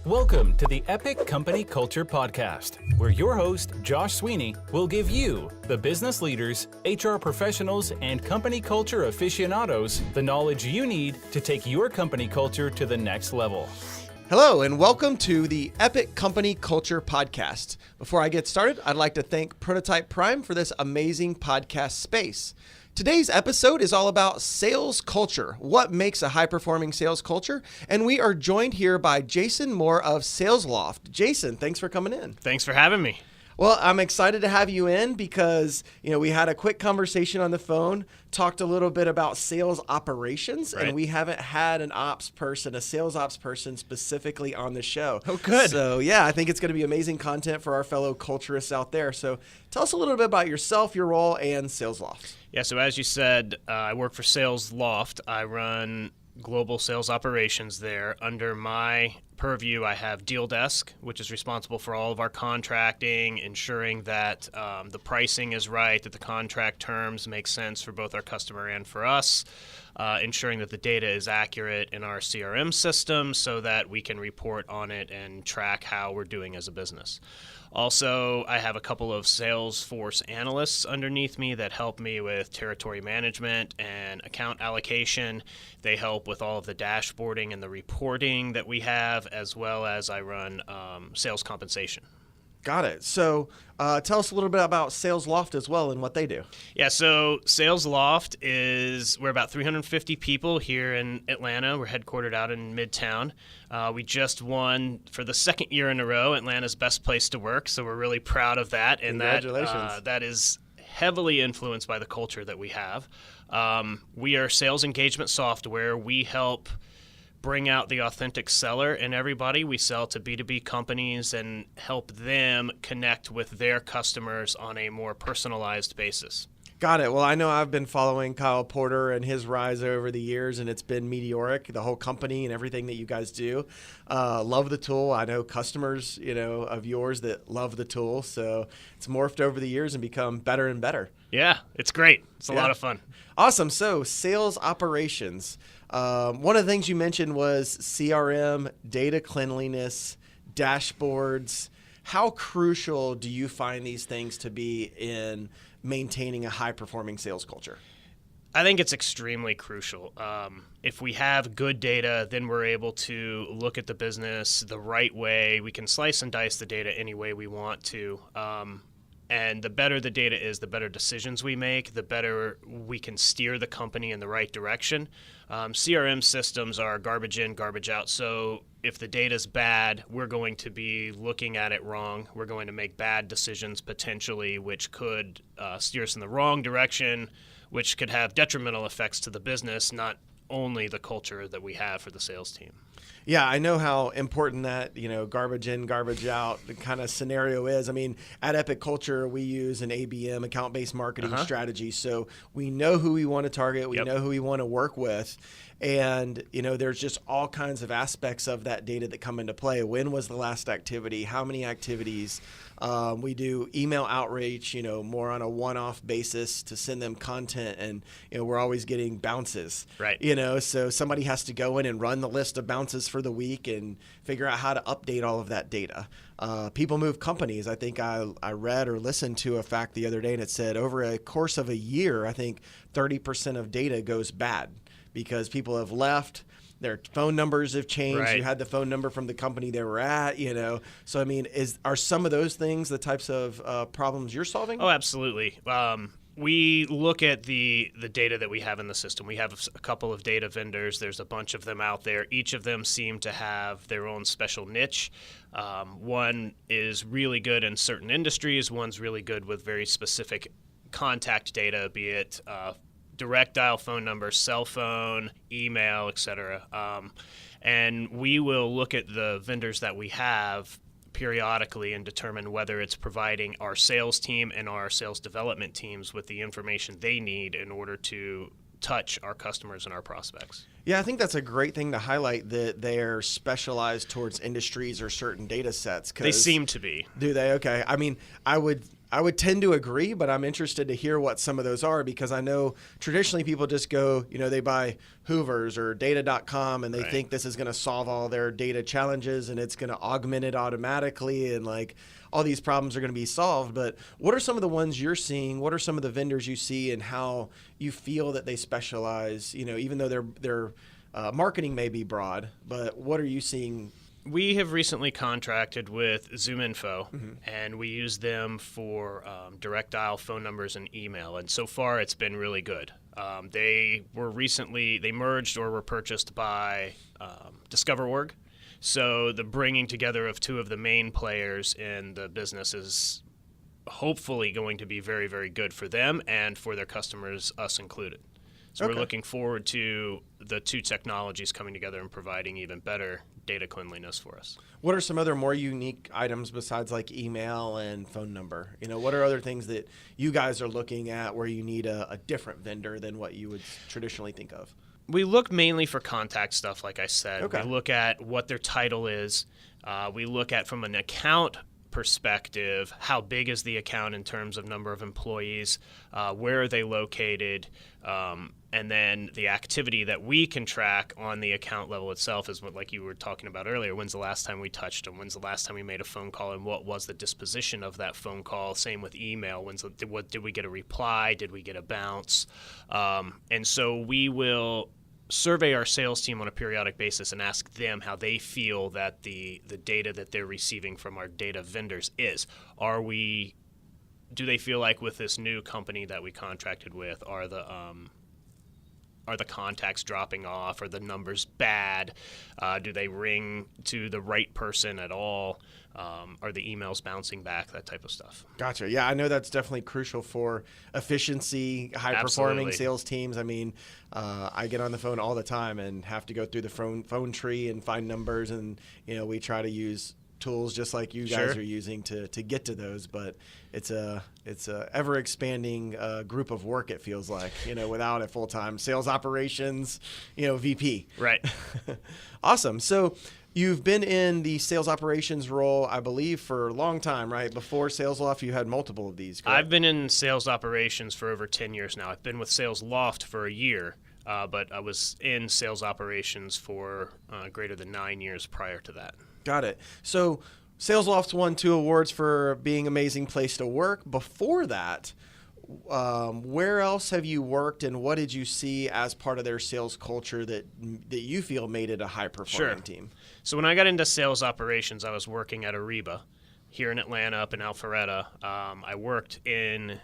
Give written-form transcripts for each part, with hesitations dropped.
Welcome to the Epic Company Culture Podcast, where your host, Josh Sweeney, will give you, the business leaders, HR professionals, and company culture aficionados, the knowledge you need to take your company culture to the next level. Hello, and welcome to the Epic Company Culture Podcast. Before I get started, I'd like to thank Prototype Prime for this amazing podcast space. Today's episode is all about sales culture, what makes a high-performing sales culture, and we are joined here by Jason Moore of SalesLoft. Jason, thanks for coming in. Thanks for having me. Well, I'm excited to have you in because, we had a quick conversation on the phone, talked a little bit about sales operations, Right. and we haven't had a sales ops person specifically on the show. Oh, good. So, yeah, I think it's going to be amazing content for our fellow culturists out there. So tell us a little bit about yourself, your role, and SalesLoft. Yeah, so as you said, I work for SalesLoft. I run global sales operations there. Under my purview, I have Deal Desk, which is responsible for all of our contracting, ensuring that the pricing is right, that the contract terms make sense for both our customer and for us, ensuring that the data is accurate in our CRM system so that we can report on it and track how we're doing as a business. Also, I have a couple of Salesforce analysts underneath me that help me with territory management and account allocation. They help with all of the dashboarding and the reporting that we have, as well as I run sales compensation. Got it. So tell us a little bit about SalesLoft as well and what they do. Yeah, so SalesLoft we're about 350 people here in Atlanta. We're headquartered out in Midtown. We just won for the second year in a row Atlanta's Best Place to Work, so we're really proud of that. And Congratulations. that is heavily influenced by the culture that we have. We are sales engagement software. We help bring out the authentic seller in everybody. We sell to B2B companies and help them connect with their customers on a more personalized basis. Got it. Well, I know I've been following Kyle Porter and his rise over the years, and it's been meteoric, the whole company and everything that you guys do. Love the tool. I know customers, of yours that love the tool. So it's morphed over the years and become better and better. Yeah, it's great. It's a lot of fun. Awesome. So sales operations. One of the things you mentioned was CRM, data cleanliness, dashboards. How crucial do you find these things to be in maintaining a high-performing sales culture? I think it's extremely crucial. If we have good data, then we're able to look at the business the right way. We can slice and dice the data any way we want to. And the better the data is, the better decisions we make, the better we can steer the company in the right direction. CRM systems are garbage in, garbage out. So if the data's bad, we're going to be looking at it wrong. We're going to make bad decisions potentially, which could steer us in the wrong direction, which could have detrimental effects to the business, not only the culture that we have for the sales team. Yeah, I know how important that, garbage in, garbage out kind of scenario is. I mean, at Epic Culture, we use an ABM, account-based marketing strategy. So we know who we want to target. We know who we want to work with. And, there's just all kinds of aspects of that data that come into play. When was the last activity? How many activities? We do email outreach, more on a one-off basis to send them content. And, we're always getting bounces. Right. So somebody has to go in and run the list of bounces for the week and figure out how to update all of that data. People move companies. I think I read or listened to a fact the other day, and it said over a course of a year, I think 30% of data goes bad because people have left. Their phone numbers have changed. Right. You had the phone number from the company they were at, So, I mean, are some of those things the types of problems you're solving? Oh, absolutely. We look at the data that we have in the system. We have a couple of data vendors. There's a bunch of them out there. Each of them seem to have their own special niche. One is really good in certain industries. One's really good with very specific contact data, be it direct dial phone number, cell phone, email, etc. And we will look at the vendors that we have periodically and determine whether it's providing our sales team and our sales development teams with the information they need in order to touch our customers and our prospects. Yeah, I think that's a great thing to highlight, that they're specialized towards industries or certain data sets. They seem to be. Do they? Okay. I mean, I would I would tend to agree, but I'm interested to hear what some of those are, because I know traditionally people just go, they buy Hoovers or data.com and they think this is going to solve all their data challenges and it's going to augment it automatically and like all these problems are going to be solved. But what are some of the ones you're seeing? What are some of the vendors you see and how you feel that they specialize, even though their marketing may be broad, but what are you seeing? We have recently contracted with ZoomInfo, and we use them for direct dial phone numbers and email. And so far, it's been really good. They merged or were purchased by DiscoverOrg. So the bringing together of two of the main players in the business is hopefully going to be very, very good for them and for their customers, us included. So we're looking forward to the two technologies coming together and providing even better data cleanliness for us. What are some other more unique items besides like email and phone number? What are other things that you guys are looking at where you need a different vendor than what you would traditionally think of? We look mainly for contact stuff, like I said. Okay. We look at what their title is. We look at, from an account perspective, how big is the account in terms of number of employees, where are they located, and then the activity that we can track on the account level itself is what, like you were talking about earlier, when's the last time we touched them, when's the last time we made a phone call, and what was the disposition of that phone call. Same with email. Did we get a reply? Did we get a bounce? And so we will survey our sales team on a periodic basis and ask them how they feel that the data that they're receiving from our data vendors is. Do they feel like with this new company that we contracted with, are the contacts dropping off? Are the numbers bad? Do they ring to the right person at all? Are the emails bouncing back? That type of stuff. Gotcha. Yeah, I know that's definitely crucial for efficiency, high-performing sales teams. I mean, I get on the phone all the time and have to go through the phone tree and find numbers, and we try to use tools just like you guys are using to get to those, but it's a ever expanding group of work, it feels like, without a full-time sales operations VP. Right. Awesome. So you've been in the sales operations role, I believe, for a long time, right? Before SalesLoft, you had multiple of these, correct? I've been in sales operations for over 10 years now. I've been with SalesLoft for a year, but I was in sales operations for greater than 9 years prior to that. Got it. So SalesLoft's won 2 awards for being amazing place to work. Before that, where else have you worked, and what did you see as part of their sales culture that you feel made it a high-performing team? So when I got into sales operations, I was working at Ariba here in Atlanta, up in Alpharetta. I worked in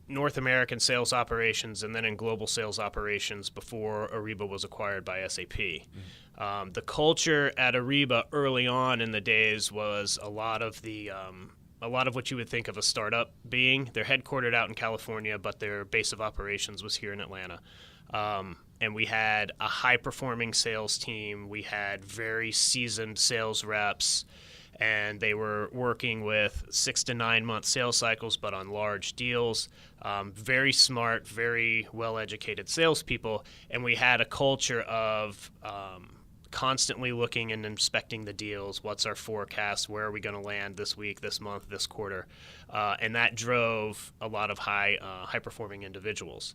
North American sales operations and then in global sales operations before Ariba was acquired by SAP. The culture at Ariba early on in the days was a lot of what you would think of a startup being. They're headquartered out in California, but their base of operations was here in Atlanta. And we had a high-performing sales team. We had very seasoned sales reps, and they were working with 6 to 9 month sales cycles, but on large deals. Very smart, very well-educated salespeople, and we had a culture of constantly looking and inspecting the deals. What's our forecast? Where are we going to land this week, this month, this quarter? And that drove a lot of high-performing individuals.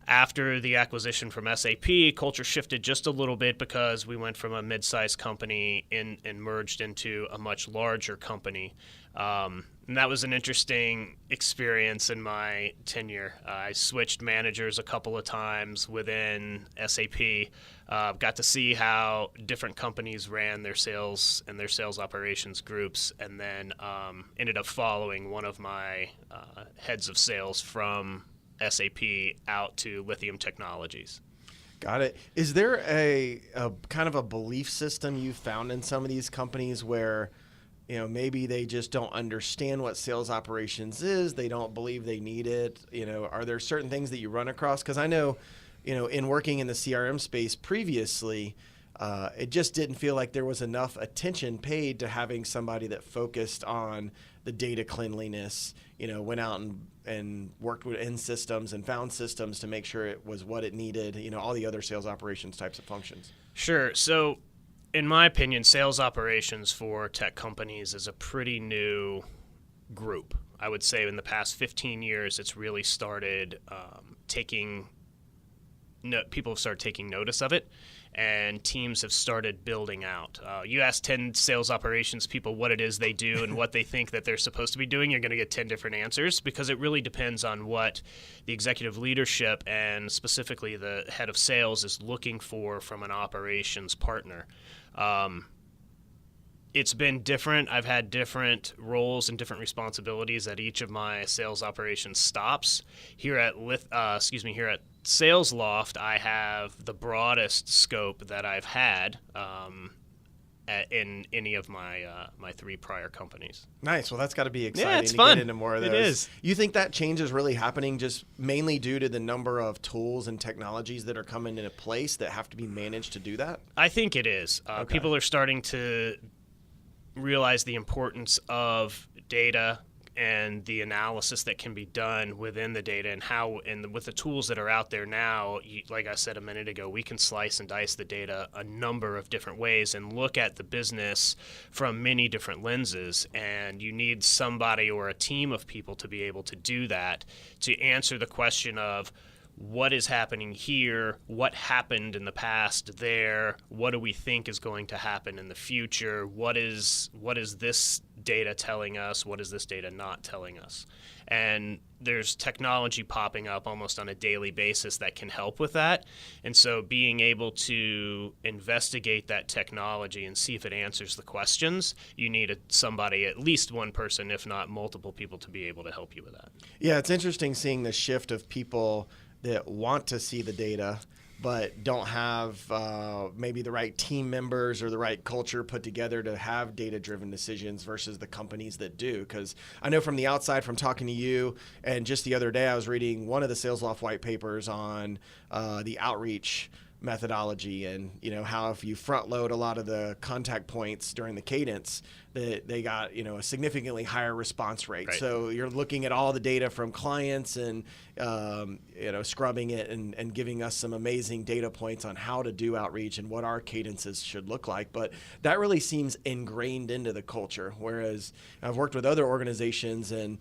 After the acquisition from SAP, culture shifted just a little bit because we went from a mid-sized company and merged into a much larger company. And that was an interesting experience in my tenure. I switched managers a couple of times within SAP. Got to see how different companies ran their sales and their sales operations groups, and then ended up following one of my heads of sales from SAP out to Lithium Technologies. Got it. Is there a kind of a belief system you found in some of these companies where maybe they just don't understand what sales operations is? They don't believe they need it. Are there certain things that you run across? Because I know, in working in the CRM space previously, it just didn't feel like there was enough attention paid to having somebody that focused on the data cleanliness, went out and worked within systems and found systems to make sure it was what it needed, all the other sales operations types of functions. Sure. So in my opinion, sales operations for tech companies is a pretty new group. I would say in the past 15 years, it's really started people have started taking notice of it, and teams have started building out. You ask 10 sales operations people what it is they do and what they think that they're supposed to be doing, you're going to get 10 different answers, because it really depends on what the executive leadership and specifically the head of sales is looking for from an operations partner. It's been different. I've had different roles and different responsibilities at each of my sales operations stops. Here at SalesLoft, I have the broadest scope that I've had in any of my my 3 prior companies. Nice. Well, that's got to be exciting. Yeah, it's to fun. Get into more of those. It is. You think that change is really happening just mainly due to the number of tools and technologies that are coming into place that have to be managed to do that? I think it is. Okay. People are starting to realize the importance of data and the analysis that can be done within the data, and with the tools that are out there now, like I said a minute ago, we can slice and dice the data a number of different ways and look at the business from many different lenses, and you need somebody or a team of people to be able to do that, to answer the question of what is happening here, what happened in the past there, what do we think is going to happen in the future, what is this data telling us, what is this data not telling us. And there's technology popping up almost on a daily basis that can help with that. And so being able to investigate that technology and see if it answers the questions, you need somebody, at least one person, if not multiple people, to be able to help you with that. Yeah, it's interesting seeing the shift of people that want to see the data but don't have maybe the right team members or the right culture put together to have data-driven decisions versus the companies that do. Because I know from the outside, from talking to you, and just the other day I was reading one of the SalesLoft white papers on the outreach methodology, and how if you front load a lot of the contact points during the cadence, that they got a significantly higher response rate. Right. So you're looking at all the data from clients and scrubbing it and giving us some amazing data points on how to do outreach and what our cadences should look like. But that really seems ingrained into the culture, whereas I've worked with other organizations and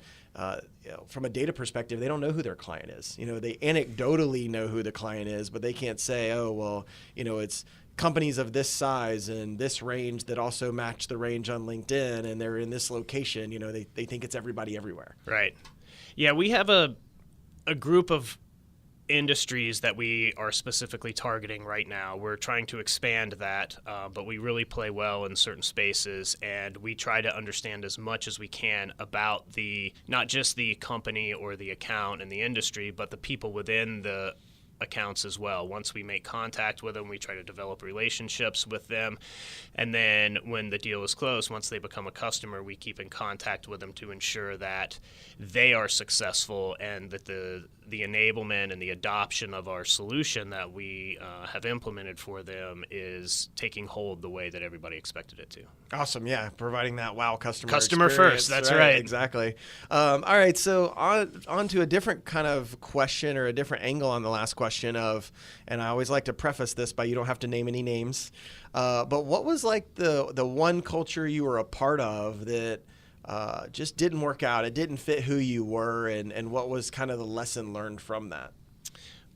from a data perspective, they don't know who their client is. They anecdotally know who the client is, but they can't say, oh, well, it's companies of this size and this range that also match the range on LinkedIn, and they're in this location. They think it's everybody everywhere. Right. Yeah, we have a group of industries that we are specifically targeting right now. We're trying to expand that, but we really play well in certain spaces, and we try to understand as much as we can about not just the company or the account and the industry, but the people within the accounts as well. Once we make contact with them, we try to develop relationships with them, and then when the deal is closed, once they become a customer, we keep in contact with them to ensure that they are successful and that the enablement and the adoption of our solution that we have implemented for them is taking hold the way that everybody expected it to. Awesome. Yeah. Providing that wow customer experience. First. That's right. Exactly. All right. So on to a different kind of question, or a different angle on the last question of, and I always like to preface this by, you don't have to name any names, but what was like the one culture you were a part of that just didn't work out? It didn't fit who you were, and what was kind of the lesson learned from that?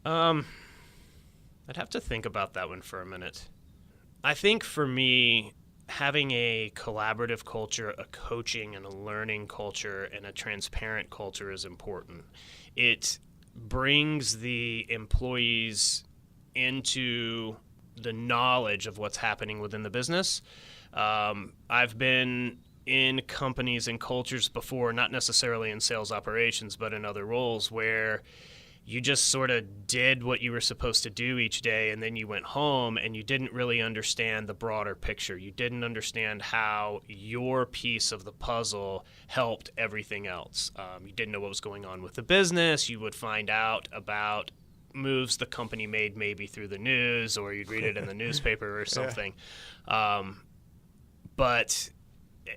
I'd have to think about that one for a minute. I think for me, having a collaborative culture, a coaching and a learning culture, and a transparent culture is important. It brings the employees into the knowledge of what's happening within the business. I've been in companies and cultures before, not necessarily in sales operations, but in other roles, where you just sort of did what you were supposed to do each day, and then you went home and you didn't really understand the broader picture. You didn't understand how your piece of the puzzle helped everything else. You didn't know what was going on with the business. You would find out about moves the company made maybe through the news, or you'd read it in the newspaper or something. Yeah.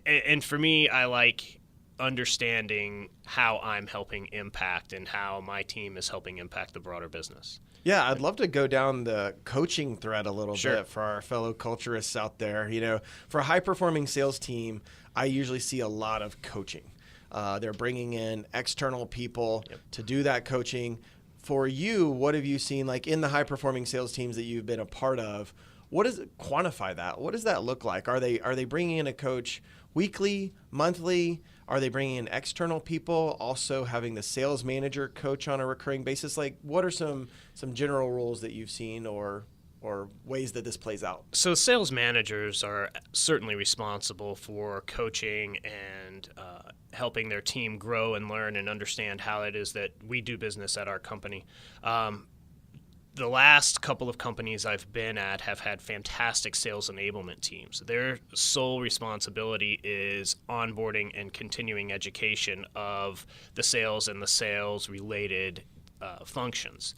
And for me, I like understanding how I'm helping impact and how my team is helping impact the broader business. Yeah, I'd love to go down the coaching thread a little Sure. bit for our fellow culturists out there. For a high-performing sales team, I usually see a lot of coaching. They're bringing in external people to do that coaching. For you, what have you seen like in the high performing sales teams that you've been a part of? What does it quantify that? What does that look like? Are they bringing in a coach weekly, monthly? Are they bringing in external people? Also having the sales manager coach on a recurring basis? Like, what are some general rules that you've seen or ways that this plays out? So sales managers are certainly responsible for coaching and helping their team grow and learn and understand how it is that we do business at our company. The last couple of companies I've been at have had fantastic sales enablement teams. Their sole responsibility is onboarding and continuing education of the sales and the sales-related functions.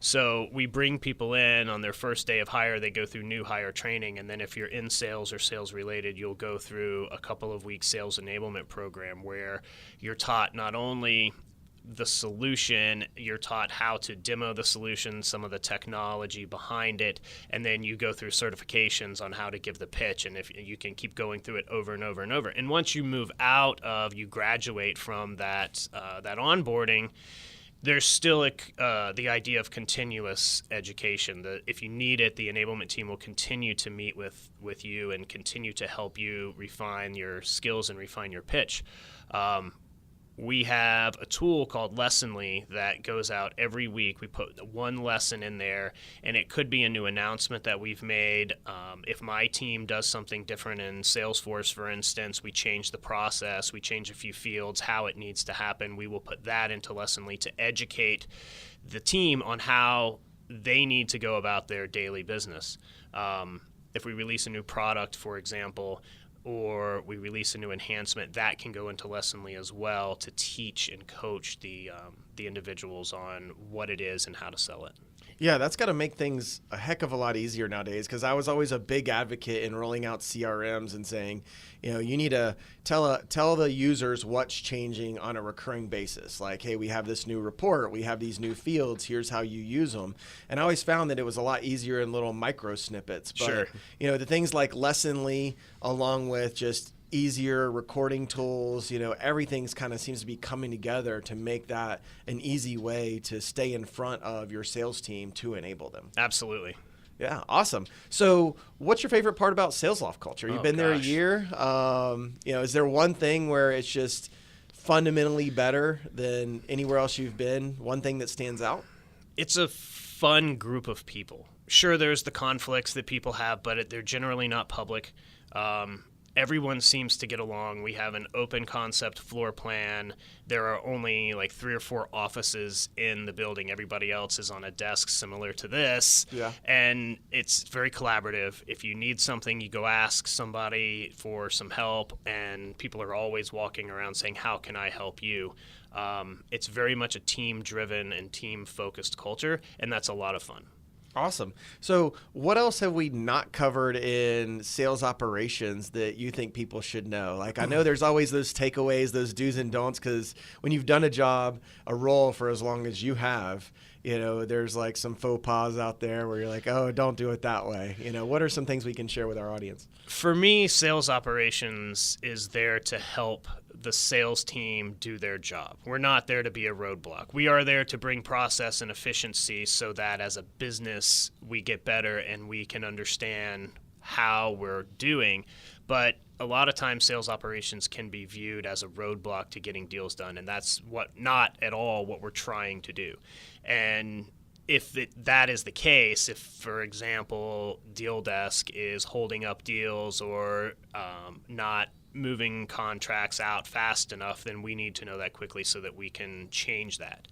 So we bring people in on their first day of hire, they go through new hire training, and then if you're in sales or sales related, you'll go through a couple of weeks sales enablement program where you're taught not only the solution, you're taught how to demo the solution, some of the technology behind it, and then you go through certifications on how to give the pitch, and if you can keep going through it over and over and over. And once you move out of, you graduate from that onboarding, there's still the idea of continuous education. If you need it, the enablement team will continue to meet with you and continue to help you refine your skills and refine your pitch. We have a tool called Lessonly that goes out every week. We put one lesson in there, and it could be a new announcement that we've made. If my team does something different in Salesforce, for instance, we change the process, we change a few fields, how it needs to happen. We will put that into Lessonly to educate the team on how they need to go about their daily business. If we release a new product, for example, or we release a new enhancement, that can go into Lessonly as well to teach and coach the individuals on what it is and how to sell it. Yeah, that's got to make things a heck of a lot easier nowadays, because I was always a big advocate in rolling out CRMs and saying, you need to tell the users what's changing on a recurring basis. Like, hey, we have this new report, we have these new fields, here's how you use them. And I always found that it was a lot easier in little micro snippets. But, sure. The things like Lessonly, along with just easier recording tools, everything's kind of seems to be coming together to make that an easy way to stay in front of your sales team to enable them. Absolutely. Yeah, awesome. So what's your favorite part about SalesLoft Culture? You've been there a year. Is there one thing where it's just fundamentally better than anywhere else you've been? One thing that stands out? It's a fun group of people. Sure, there's the conflicts that people have, but they're generally not public. Everyone seems to get along. We have an open concept floor plan. There are only like 3 or 4 offices in the building. Everybody else is on a desk similar to this. Yeah. And it's very collaborative. If you need something, you go ask somebody for some help, and people are always walking around saying, how can I help you? It's very much a team-driven and team-focused culture, and that's a lot of fun. Awesome. So what else have we not covered in sales operations that you think people should know? Like, I know there's always those takeaways, those do's and don'ts, because when you've done a role for as long as you have, there's like some faux pas out there where you're like, oh, don't do it that way. What are some things we can share with our audience? For me, sales operations is there to help the sales team do their job. We're not there to be a roadblock. We are there to bring process and efficiency so that as a business we get better and we can understand how we're doing. But a lot of times sales operations can be viewed as a roadblock to getting deals done, and that's not at all what we're trying to do. And if that is the case, if, for example, Deal Desk is holding up deals or not moving contracts out fast enough, then we need to know that quickly so that we can change that.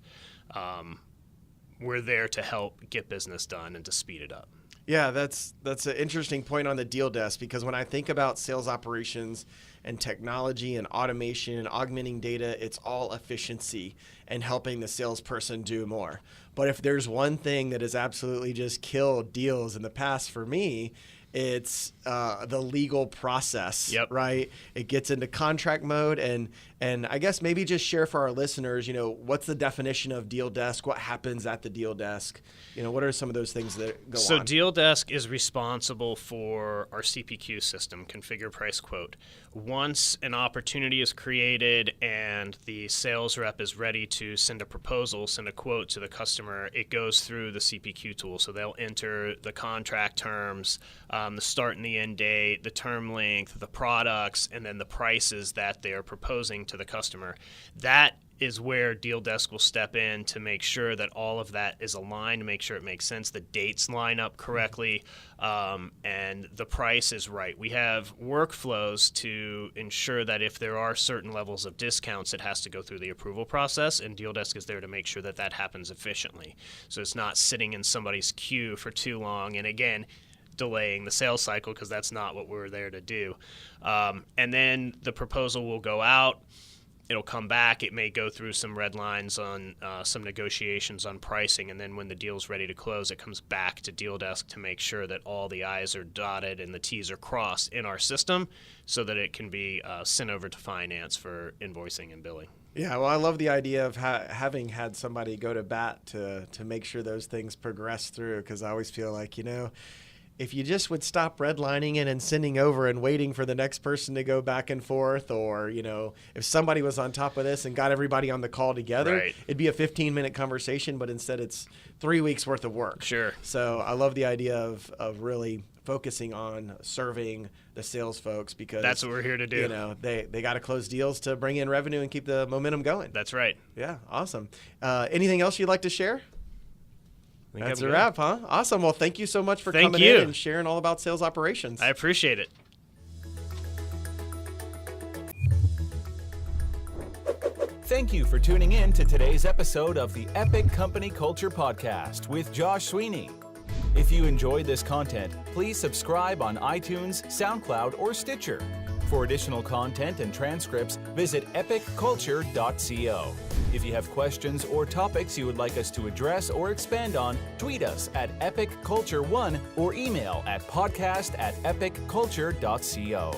We're there to help get business done and to speed it up. Yeah, that's an interesting point on the Deal Desk, because when I think about sales operations and technology and automation and augmenting data, it's all efficiency and helping the salesperson do more. But if there's one thing that has absolutely just killed deals in the past for me, it's the legal process, Yep. right? It gets into contract mode, and I guess maybe just share for our listeners, what's the definition of deal desk? What happens at the deal desk? What are some of those things that go on? So deal desk is responsible for our CPQ system, configure, price, quote. Once an opportunity is created and the sales rep is ready to send a proposal, send a quote to the customer, it goes through the CPQ tool. So they'll enter the contract terms, the start and the end date, the term length, the products, and then the prices that they're proposing to the customer. That is where Deal Desk will step in to make sure that all of that is aligned, to make sure it makes sense, the dates line up correctly, and the price is right. We have workflows to ensure that if there are certain levels of discounts, it has to go through the approval process, and Deal Desk is there to make sure that that happens efficiently. So it's not sitting in somebody's queue for too long, and again, delaying the sales cycle, because that's not what we're there to do. And then the proposal will go out. It'll come back. It may go through some red lines on some negotiations on pricing, and then when the deal's ready to close, it comes back to Deal Desk to make sure that all the I's are dotted and the T's are crossed in our system so that it can be sent over to finance for invoicing and billing. Yeah, well, I love the idea of having had somebody go to bat to make sure those things progress through, because I always feel like, if you just would stop redlining it and sending over and waiting for the next person to go back and forth, or, if somebody was on top of this and got everybody on the call together, Right. It'd be a 15-minute conversation, but instead it's 3 weeks worth of work. Sure. So I love the idea of really focusing on serving the sales folks, because That's what we're here to do. They got to close deals to bring in revenue and keep the momentum going. That's right. Yeah, awesome. Anything else you'd like to share? I think That's I'm a good. wrap, huh? Awesome. Well, thank you so much for Thank coming you. in and sharing all about sales operations. I appreciate it. Thank you for tuning in to today's episode of the Epic Company Culture Podcast with Josh Sweeney. If you enjoyed this content, please subscribe on iTunes, SoundCloud, or Stitcher. For additional content and transcripts, visit epicculture.co. If you have questions or topics you would like us to address or expand on, tweet us at epicculture1 or email at podcast@epicculture.co.